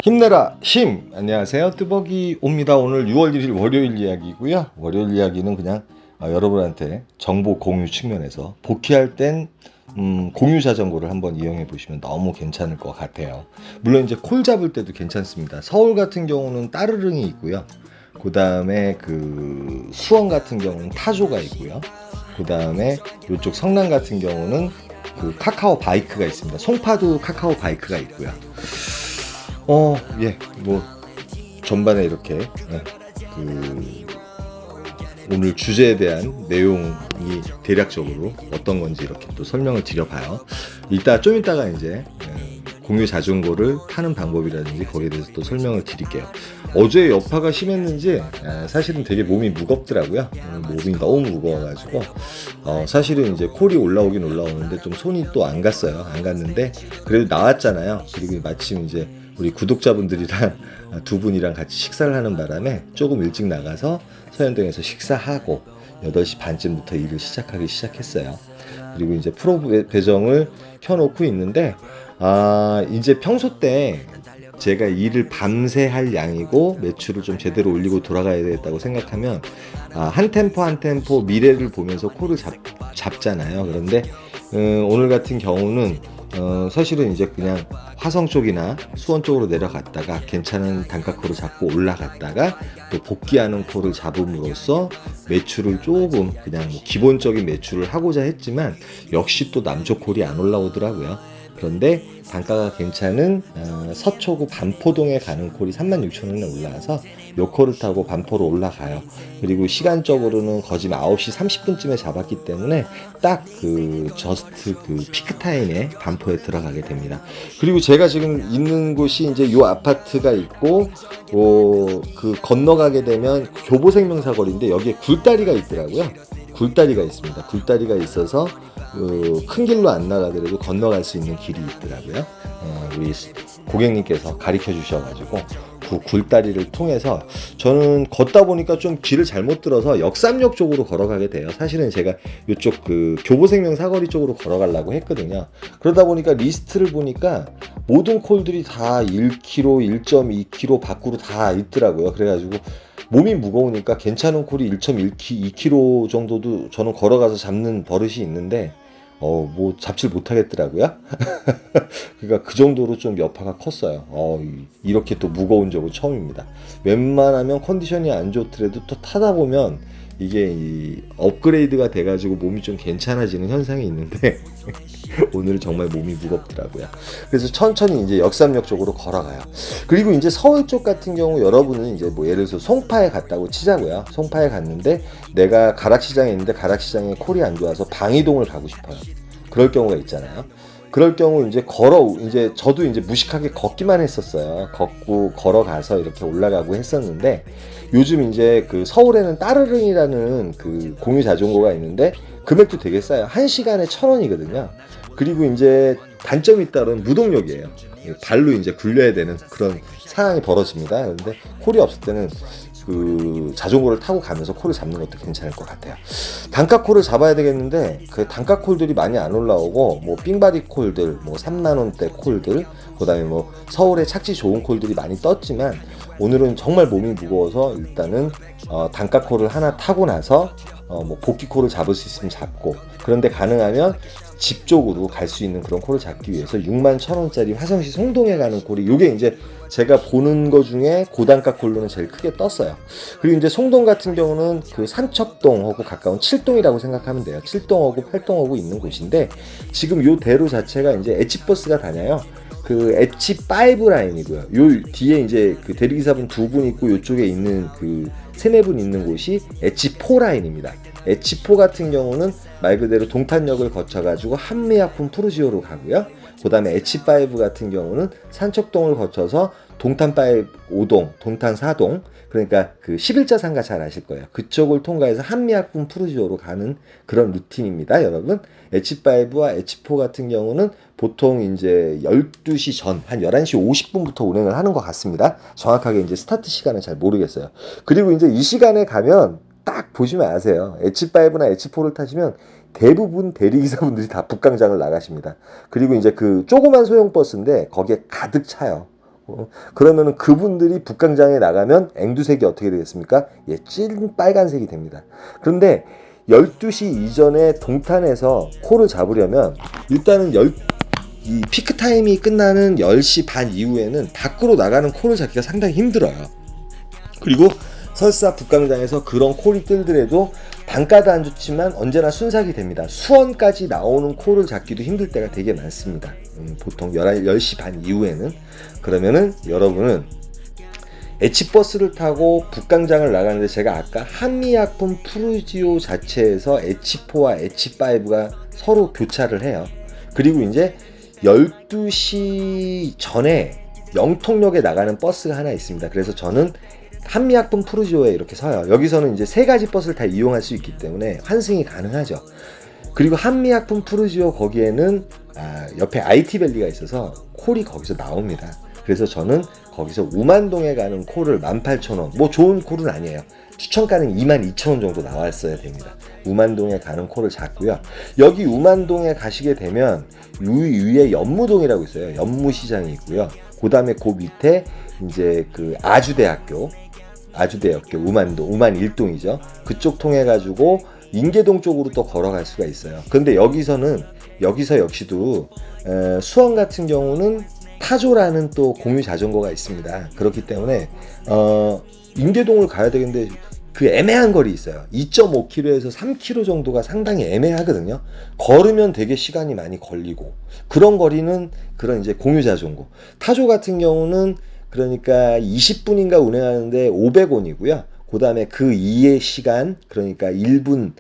힘내라 힘! 안녕하세요, 뚜벅이 옵니다. 오늘 6월 1일 월요일 이야기고요. 월요일 이야기는 그냥 여러분한테 정보 공유 측면에서 복귀할 땐 공유 자전거를 한번 이용해 보시면 너무 괜찮을 것 같아요. 물론 이제 콜 잡을 때도 괜찮습니다. 서울 같은 경우는 따르릉이 있고요. 그 다음에 그 수원 같은 경우는 타조가 있고요. 그 다음에 이쪽 성남 같은 경우는 그 카카오 바이크가 있습니다. 송파도 카카오 바이크가 있고요. 예, 뭐 전반에 이렇게 그 오늘 주제에 대한 내용이 대략적으로 어떤 건지 이렇게 또 설명을 드려봐요. 좀 이따가 이제 공유 자전거를 타는 방법이라든지 거기에 대해서 또 설명을 드릴게요. 어제 여파가 심했는지 사실은 되게 몸이 무겁더라고요. 몸이 너무 무거워가지고 사실은 이제 콜이 올라오긴 올라오는데 좀 손이 또 안 갔어요. 안 갔는데 그래도 나왔잖아요. 그리고 마침 이제 우리 구독자분들이랑 두 분이랑 같이 식사를 하는 바람에 조금 일찍 나가서 서현동에서 식사하고 8시 반쯤부터 일을 시작하기 시작했어요. 그리고 이제 프로 배정을 켜놓고 있는데 이제 평소 때 제가 일을 밤새 할 양이고 매출을 좀 제대로 올리고 돌아가야 되겠다고 생각하면 한 템포 한 템포 미래를 보면서 콜을 잡잖아요. 그런데 오늘 같은 경우는 사실은 이제 그냥 화성 쪽이나 수원 쪽으로 내려갔다가 괜찮은 단가콜을 잡고 올라갔다가 또 복귀하는 콜을 잡음으로써 매출을 조금 그냥 뭐 기본적인 매출을 하고자 했지만 역시 또 남쪽 콜이 안 올라오더라고요. 그런데 단가가 괜찮은 서초구 반포동에 가는 콜이 36,000원에 올라와서 요 콜을 타고 반포로 올라가요. 그리고 시간적으로는 거짓 9시 30분쯤에 잡았기 때문에 딱 그 저스트 그 피크 타임에 반포에 들어가게 됩니다. 그리고 제가 지금 있는 곳이 이제 요 아파트가 있고 그 건너가게 되면 교보생명사거리인데 여기에 굴다리가 있더라고요. 굴다리가 있습니다. 굴다리가 있어서 큰 길로 안 나가더라도 건너갈 수 있는 길이 있더라고요. 우리 고객님께서 가르쳐 주셔가지고 그 굴다리를 통해서 저는 걷다 보니까 좀 길을 잘못 들어서 역삼역 쪽으로 걸어가게 돼요. 사실은 제가 이쪽 그 교보생명 사거리 쪽으로 걸어가려고 했거든요. 그러다 보니까 리스트를 보니까 모든 콜들이 다 1km, 1.2km 밖으로 다 있더라고요. 그래가지고 몸이 무거우니까 괜찮은 콜이 1.2km 정도도 저는 걸어가서 잡는 버릇이 있는데 뭐 잡질 못하겠더라고요. 그러니까 그 정도로 좀 여파가 컸어요. 이렇게 또 무거운 적은 처음입니다. 웬만하면 컨디션이 안 좋더라도 또 타다 보면 이게 업그레이드가 돼가지고 몸이 좀 괜찮아지는 현상이 있는데 오늘은 정말 몸이 무겁더라고요. 그래서 천천히 이제 역삼역 쪽으로 걸어가요. 그리고 이제 서울 쪽 같은 경우 여러분은 이제 뭐 예를 들어서 송파에 갔다고 치자고요. 송파에 갔는데 내가 가락시장에 있는데 가락시장에 콜이 안 좋아서 방이동을 가고 싶어요. 그럴 경우가 있잖아요. 그럴 경우 이제 저도 이제 무식하게 걷기만 했었어요. 걷고 걸어가서 이렇게 올라가고 했었는데 요즘 이제 그 서울에는 따르릉이라는 그 공유 자전거가 있는데 금액도 되게 싸요. 1시간에 1,000원이거든요. 그리고 이제 단점이 따른 무동력이에요. 발로 이제 굴려야 되는 그런 상황이 벌어집니다. 그런데 콜이 없을 때는 그 자전거를 타고 가면서 콜을 잡는 것도 괜찮을 것 같아요. 단가 콜을 잡아야 되겠는데 그 단가 콜들이 많이 안 올라오고 뭐 삥바디 콜들, 뭐 3만 원대 콜들, 그다음에 뭐 서울에 착지 좋은 콜들이 많이 떴지만 오늘은 정말 몸이 무거워서 일단은 단가 콜을 하나 타고 나서 뭐 복귀 콜을 잡을 수 있으면 잡고, 그런데 가능하면 집 쪽으로 갈 수 있는 그런 콜을 잡기 위해서 61,000원짜리 화성시 송동에 가는 콜이 요게 이제 제가 보는 거 중에 고단가 콜로는 제일 크게 떴어요. 그리고 이제 송동 같은 경우는 그 삼척동하고 가까운 칠동이라고 생각하면 돼요. 칠동하고 팔동하고 있는 곳인데 지금 요 대로 자체가 이제 엣지버스가 다녀요. 그 엣지5 라인이고요. 요 뒤에 이제 그 대리기사분 두 분 있고 요쪽에 있는 그 세네 분 있는 곳이 엣지4 라인입니다. 엣지4 같은 경우는 말 그대로 동탄역을 거쳐가지고 한미약품 푸르지오로 가고요. 그 다음에 엣지5 같은 경우는 산척동을 거쳐서 동탄 5동, 동탄 4동, 그러니까 그 11자 상가 잘 아실 거예요. 그쪽을 통과해서 한미약품 푸르지오로 가는 그런 루틴입니다, 여러분. 엣지5와 엣지4 같은 경우는 보통 이제 12시 전, 한 11시 50분부터 운행을 하는 것 같습니다. 정확하게 이제 스타트 시간은 잘 모르겠어요. 그리고 이제 이 시간에 가면 딱 보시면 아세요. 엣지5나 엣지4를 타시면 대부분 대리기사분들이 다 북강장을 나가십니다. 그리고 이제 그 조그만 소형 버스인데 거기에 가득 차요. 그러면은 그분들이 북강장에 나가면 앵두색이 어떻게 되겠습니까? 예, 찐 빨간색이 됩니다. 그런데 12시 이전에 동탄에서 코를 잡으려면 일단은 이 피크 타임이 끝나는 10시 반 이후에는 밖으로 나가는 코를 잡기가 상당히 힘들어요. 그리고 설사 북강장에서 그런 콜이 뜨더라도 단가도 안 좋지만 언제나 순삭이 됩니다. 수원까지 나오는 콜을 잡기도 힘들 때가 되게 많습니다. 보통 10시 반 이후에는. 그러면은 여러분은 H버스를 타고 북강장을 나가는데 제가 아까 한미약품 푸르지오 자체에서 H4와 H5가 서로 교차를 해요. 그리고 이제 12시 전에 영통역에 나가는 버스가 하나 있습니다. 그래서 저는 한미약품 푸르지오에 이렇게 서요. 여기서는 이제 세 가지 버스를 다 이용할 수 있기 때문에 환승이 가능하죠. 그리고 한미약품 푸르지오 거기에는 옆에 IT밸리가 있어서 콜이 거기서 나옵니다. 그래서 저는 거기서 우만동에 가는 콜을 18,000원, 뭐 좋은 콜은 아니에요. 추천가는 22,000원 정도 나왔어야 됩니다. 우만동에 가는 콜을 잡고요. 여기 우만동에 가시게 되면 위에 연무동이라고 있어요. 연무시장이 있고요. 그 다음에 그 밑에 이제 그 아주대학교 우만동, 우만 1동이죠. 그쪽 통해 가지고 인계동 쪽으로 또 걸어갈 수가 있어요. 근데 여기서 역시도 수원 같은 경우는 타조라는 또 공유 자전거가 있습니다. 그렇기 때문에 인계동을 가야 되겠는데 그 애매한 거리 있어요. 2.5km에서 3km 정도가 상당히 애매하거든요. 걸으면 되게 시간이 많이 걸리고 그런 거리는 그런 이제 공유 자전거. 타조 같은 경우는 그러니까 20분인가 운행하는데 500원이고요. 그 다음에 그 이의 시간, 그러니까 1분,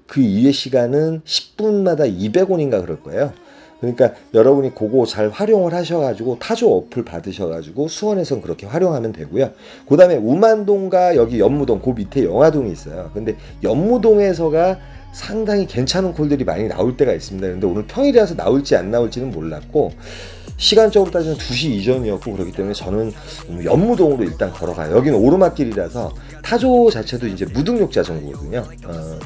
그 이의 시간은 10분마다 200원인가 그럴 거예요. 그러니까 여러분이 그거 잘 활용을 하셔가지고 타조 어플 받으셔가지고 수원에선 그렇게 활용하면 되고요. 그 다음에 우만동과 여기 연무동, 그 밑에 영화동이 있어요. 근데 연무동에서가 상당히 괜찮은 콜들이 많이 나올 때가 있습니다. 근데 오늘 평일이라서 나올지 안 나올지는 몰랐고, 시간적으로 따지면 2시 이전이었고 그렇기 때문에 저는 연무동으로 일단 걸어가요. 여기는 오르막길이라서 타조 자체도 이제 무등록 자전거거든요.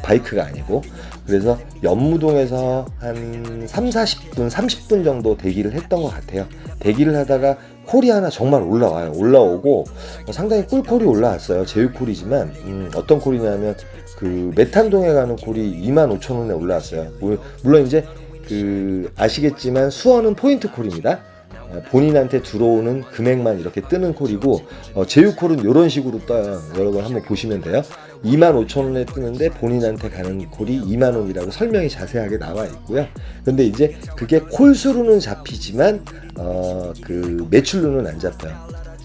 바이크가 아니고. 그래서 연무동에서 한 30분 30분 정도 대기를 했던 것 같아요. 대기를 하다가 콜이 하나 정말 올라오고 상당히 꿀콜이 올라왔어요. 제휴콜이지만 어떤 콜이냐면 그 메탄동에 가는 콜이 25,000원에 올라왔어요. 물론 이제 그 아시겠지만 수원은 포인트 콜입니다. 본인한테 들어오는 금액만 이렇게 뜨는 콜이고 제휴콜은 이런 식으로 떠요. 여러분 한번 보시면 돼요. 25,000원에 뜨는데 본인한테 가는 콜이 2만원이라고 설명이 자세하게 나와 있고요. 근데 이제 그게 콜수로는 잡히지만 그 매출로는 안 잡혀요.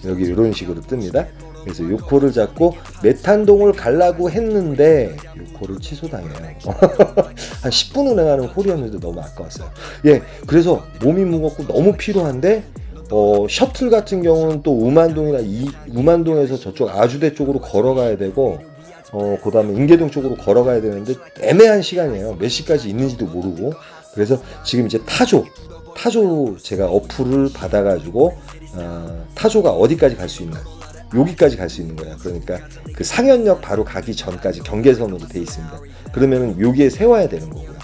여기 이런 식으로 뜹니다. 그래서 요 콜을 잡고 메탄동을 가려고 했는데 요 콜을 취소당해요. 한 10분 운행하는 콜이었는데 너무 아까웠어요. 예, 그래서 몸이 무겁고 너무 피로한데 셔틀 같은 경우는 또 우만동이나 우만동에서 저쪽 아주대 쪽으로 걸어가야 되고 그 다음에 인계동 쪽으로 걸어가야 되는데 애매한 시간이에요. 몇 시까지 있는지도 모르고. 그래서 지금 이제 타조 제가 어플을 받아가지고 타조가 어디까지 갈 수 있나, 여기까지 갈 수 있는 거야. 그러니까 그 상현역 바로 가기 전까지 경계선으로 돼 있습니다. 그러면은 여기에 세워야 되는 거고요.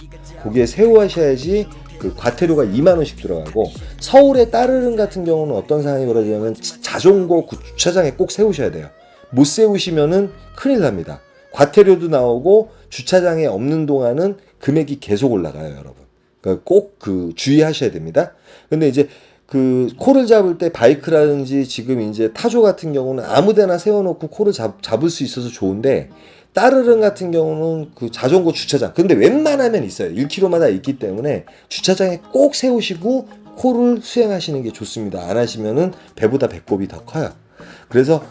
거기에 세워셔야지 그 과태료가 2만원씩 들어가고, 서울의 따르릉 같은 경우는 어떤 상황이 벌어지냐면 자전거 주차장에 꼭 세우셔야 돼요. 못 세우시면은 큰일 납니다. 과태료도 나오고 주차장에 없는 동안은 금액이 계속 올라가요, 여러분. 그러니까 꼭 그 주의하셔야 됩니다. 근데 이제 그 콜을 잡을 때 바이크라든지 지금 이제 타조 같은 경우는 아무데나 세워놓고 콜을 잡을 수 있어서 좋은데, 따르릉 같은 경우는 그 자전거 주차장, 근데 웬만하면 있어요. 1km마다 있기 때문에 주차장에 꼭 세우시고 콜을 수행하시는 게 좋습니다. 안 하시면은 배보다 배꼽이 더 커요. 그래서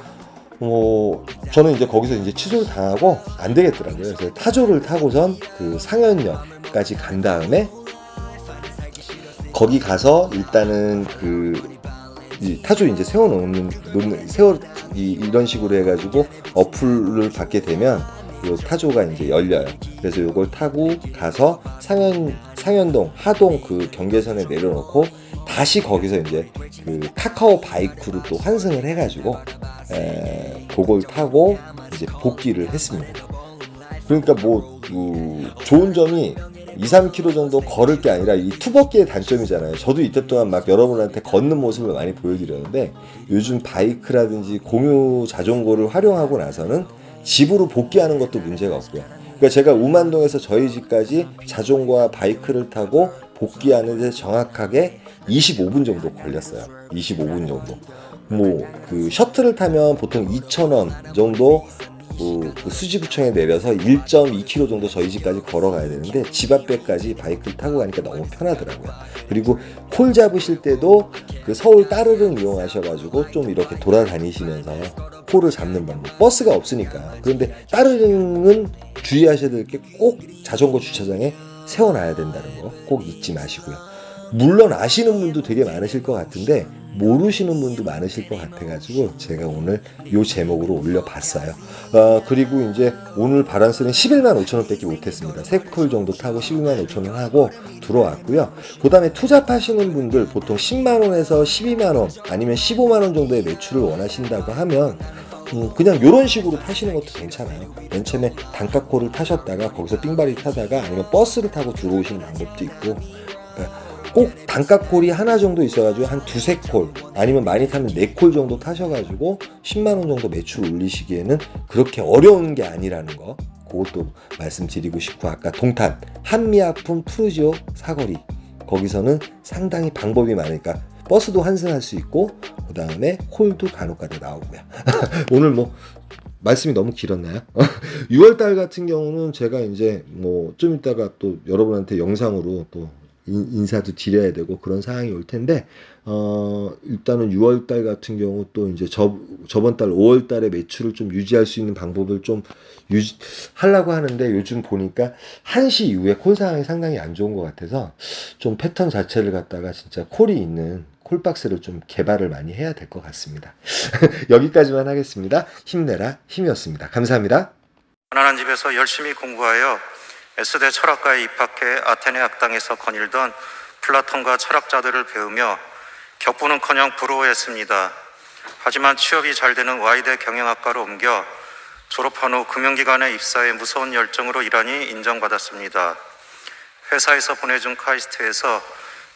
저는 이제 거기서 이제 취소를 당하고 안 되겠더라고요. 그래서 타조를 타고선 그 상현역까지 간 다음에 거기 가서 일단은 타조 이제 이런 식으로 해가지고 어플을 받게 되면 요 타조가 이제 열려요. 그래서 요걸 타고 가서 상현동 하동 그 경계선에 내려놓고 다시 거기서 이제 그 카카오 바이크로 또 환승을 해가지고 그걸 타고 이제 복귀를 했습니다. 그러니까 좋은 점이 2, 3km 정도 걸을 게 아니라 이 투벅기의 단점이잖아요. 저도 이때 동안 막 여러분한테 걷는 모습을 많이 보여드렸는데 요즘 바이크라든지 공유 자전거를 활용하고 나서는 집으로 복귀하는 것도 문제가 없고요. 그러니까 제가 우만동에서 저희 집까지 자전거와 바이크를 타고 복귀하는데 정확하게 25분 정도 걸렸어요. 25분 정도. 뭐 그 셔틀을 타면 보통 2,000원 정도 그 수지구청에 내려서 1.2km 정도 저희 집까지 걸어가야 되는데 집 앞에까지 바이크를 타고 가니까 너무 편하더라고요. 그리고 콜 잡으실 때도 그 서울 따르릉 이용하셔가지고 좀 이렇게 돌아다니시면서 콜을 잡는 방법. 버스가 없으니까. 그런데 따르릉은 주의하셔야 될 게 꼭 자전거 주차장에 세워놔야 된다는 거 꼭 잊지 마시고요. 물론 아시는 분도 되게 많으실 것 같은데 모르시는 분도 많으실 것 같아가지고 제가 오늘 요 제목으로 올려봤어요. 그리고 이제 오늘 바란스는 11만 5천 원밖에 못했습니다. 3콜 정도 타고 11만 5천 원 하고 들어왔고요. 그 다음에 투잡하시는 분들 보통 10만 원에서 12만 원 아니면 15만 원 정도의 매출을 원하신다고 하면 그냥 이런 식으로 타시는 것도 괜찮아요. 맨 처음에 단가콜을 타셨다가 거기서 띵바리 타다가 아니면 버스를 타고 들어오시는 방법도 있고, 그러니까 꼭 단가콜이 하나 정도 있어가지고 한 두세 콜 아니면 많이 타면 네 콜 정도 타셔가지고 10만원 정도 매출 올리시기에는 그렇게 어려운 게 아니라는 거, 그것도 말씀드리고 싶고, 아까 동탄 한미아품 푸르지오 사거리 거기서는 상당히 방법이 많으니까 버스도 환승할 수 있고 그 다음에 콜도 간혹가다 나오고요. 오늘 뭐 말씀이 너무 길었나요? 6월달 같은 경우는 제가 이제 뭐 좀 이따가 또 여러분한테 영상으로 또 인사도 드려야 되고 그런 상황이 올 텐데, 일단은 6월달 같은 경우 또 이제 저번 달 5월달에 매출을 좀 유지할 수 있는 방법을 좀 하려고 하는데, 요즘 보니까 1시 이후에 콜 상황이 상당히 안 좋은 것 같아서 좀 패턴 자체를 갖다가 진짜 콜이 있는 콜박스를 좀 개발을 많이 해야 될 것 같습니다. 여기까지만 하겠습니다. 힘내라 힘이었습니다. 감사합니다. 가난한 집에서 열심히 공부하여 S대 철학과에 입학해 아테네 학당에서 거닐던 플라톤과 철학자들을 배우며 격부는커녕 부러워했습니다. 하지만 취업이 잘 되는 Y대 경영학과로 옮겨 졸업한 후 금융기관에 입사해 무서운 열정으로 일하니 인정받았습니다. 회사에서 보내준 카이스트에서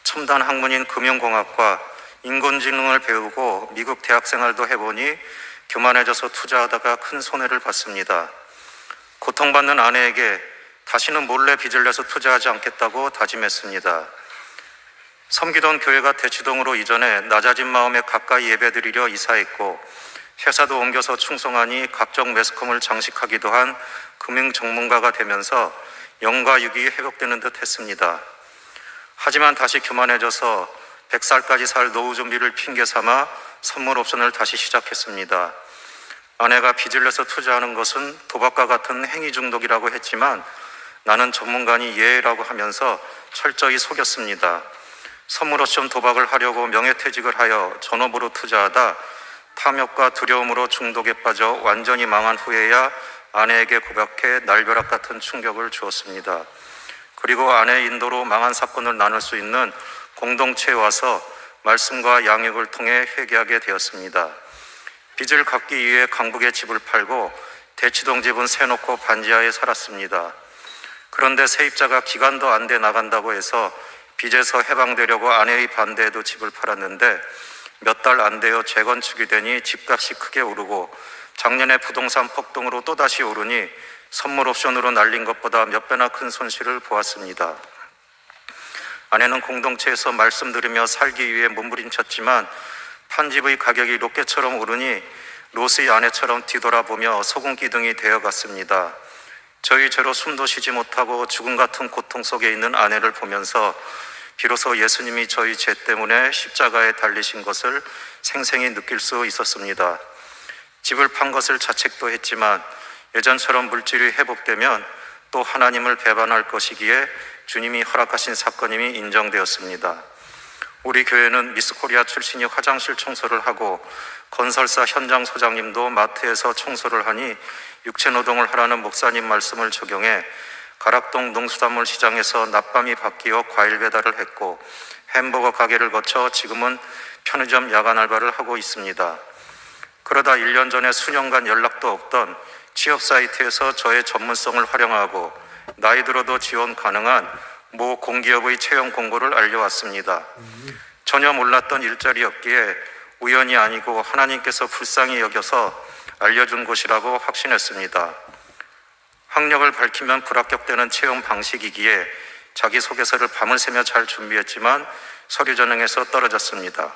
첨단 학문인 금융공학과 인공지능을 배우고 미국 대학 생활도 해보니 교만해져서 투자하다가 큰 손해를 봤습니다. 고통받는 아내에게 다시는 몰래 빚을 내서 투자하지 않겠다고 다짐했습니다. 섬기던 교회가 대치동으로 이전해 낮아진 마음에 가까이 예배드리려 이사했고, 회사도 옮겨서 충성하니 각종 매스컴을 장식하기도 한 금융 전문가가 되면서 영과 육이 회복되는 듯 했습니다. 하지만 다시 교만해져서 100살까지 살 노후 준비를 핑계 삼아 선물 옵션을 다시 시작했습니다. 아내가 빚을 내서 투자하는 것은 도박과 같은 행위 중독이라고 했지만 나는 전문가니 예라고 하면서 철저히 속였습니다. 선물 옵션 도박을 하려고 명예퇴직을 하여 전업으로 투자하다 탐욕과 두려움으로 중독에 빠져 완전히 망한 후에야 아내에게 고백해 날벼락 같은 충격을 주었습니다. 그리고 아내의 인도로 망한 사건을 나눌 수 있는 공동체에 와서 말씀과 양육을 통해 회개하게 되었습니다. 빚을 갚기 위해 강북에 집을 팔고 대치동 집은 세놓고 반지하에 살았습니다. 그런데 세입자가 기간도 안 돼 나간다고 해서 빚에서 해방되려고 아내의 반대에도 집을 팔았는데 몇 달 안 되어 재건축이 되니 집값이 크게 오르고 작년에 부동산 폭등으로 또다시 오르니 선물 옵션으로 날린 것보다 몇 배나 큰 손실을 보았습니다. 아내는 공동체에서 말씀 들으며 살기 위해 몸부림쳤지만 판집의 가격이 로켓처럼 오르니 로스의 아내처럼 뒤돌아보며 소금기둥이 되어갔습니다. 저희 죄로 숨도 쉬지 못하고 죽음 같은 고통 속에 있는 아내를 보면서 비로소 예수님이 저희 죄 때문에 십자가에 달리신 것을 생생히 느낄 수 있었습니다. 집을 판 것을 자책도 했지만 예전처럼 물질이 회복되면 또 하나님을 배반할 것이기에 주님이 허락하신 사건임이 인정되었습니다. 우리 교회는 미스코리아 출신이 화장실 청소를 하고 건설사 현장 소장님도 마트에서 청소를 하니 육체노동을 하라는 목사님 말씀을 적용해 가락동 농수산물 시장에서 낮밤이 바뀌어 과일 배달을 했고 햄버거 가게를 거쳐 지금은 편의점 야간 알바를 하고 있습니다. 그러다 1년 전에 수년간 연락도 없던 취업 사이트에서 저의 전문성을 활용하고 나이 들어도 지원 가능한 모 공기업의 채용 공고를 알려왔습니다. 전혀 몰랐던 일자리였기에 우연이 아니고 하나님께서 불쌍히 여겨서 알려준 곳이라고 확신했습니다. 학력을 밝히면 불합격되는 채용 방식이기에 자기소개서를 밤을 새며 잘 준비했지만 서류 전형에서 떨어졌습니다.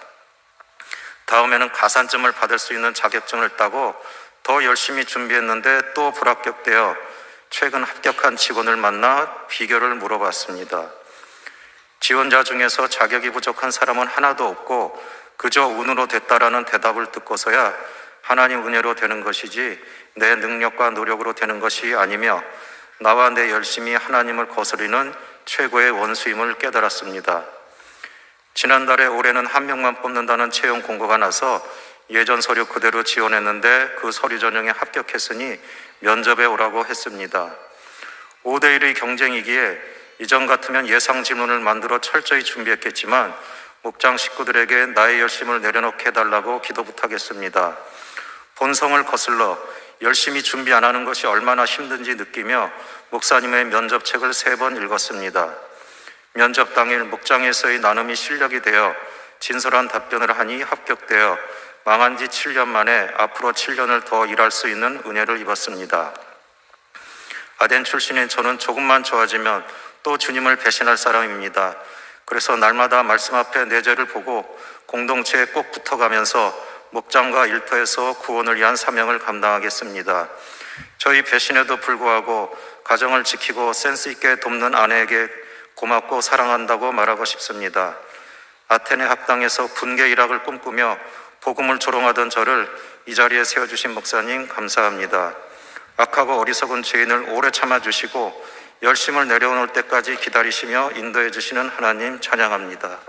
다음에는 가산점을 받을 수 있는 자격증을 따고 더 열심히 준비했는데 또 불합격되어 최근 합격한 직원을 만나 비결을 물어봤습니다. 지원자 중에서 자격이 부족한 사람은 하나도 없고 그저 운으로 됐다라는 대답을 듣고서야 하나님 은혜로 되는 것이지 내 능력과 노력으로 되는 것이 아니며 나와 내 열심이 하나님을 거스르는 최고의 원수임을 깨달았습니다. 지난달에 올해는 한 명만 뽑는다는 채용 공고가 나서 예전 서류 그대로 지원했는데 그 서류 전형에 합격했으니 면접에 오라고 했습니다. 5대1의 경쟁이기에 이전 같으면 예상 질문을 만들어 철저히 준비했겠지만 목장 식구들에게 나의 열심을 내려놓게 해달라고 기도 부탁했습니다. 본성을 거슬러 열심히 준비 안 하는 것이 얼마나 힘든지 느끼며 목사님의 면접책을 3번 읽었습니다. 면접 당일 목장에서의 나눔이 실력이 되어 진솔한 답변을 하니 합격되어 망한 지 7년 만에 앞으로 7년을 더 일할 수 있는 은혜를 입었습니다. 아덴 출신인 저는 조금만 좋아지면 또 주님을 배신할 사람입니다. 그래서 날마다 말씀 앞에 내 죄를 보고 공동체에 꼭 붙어가면서 목장과 일터에서 구원을 위한 사명을 감당하겠습니다. 저희 배신에도 불구하고 가정을 지키고 센스 있게 돕는 아내에게 고맙고 사랑한다고 말하고 싶습니다. 아테네 학당에서 군계 일학을 꿈꾸며 복음을 조롱하던 저를 이 자리에 세워주신 목사님 감사합니다. 악하고 어리석은 죄인을 오래 참아주시고 열심을 내려놓을 때까지 기다리시며 인도해 주시는 하나님 찬양합니다.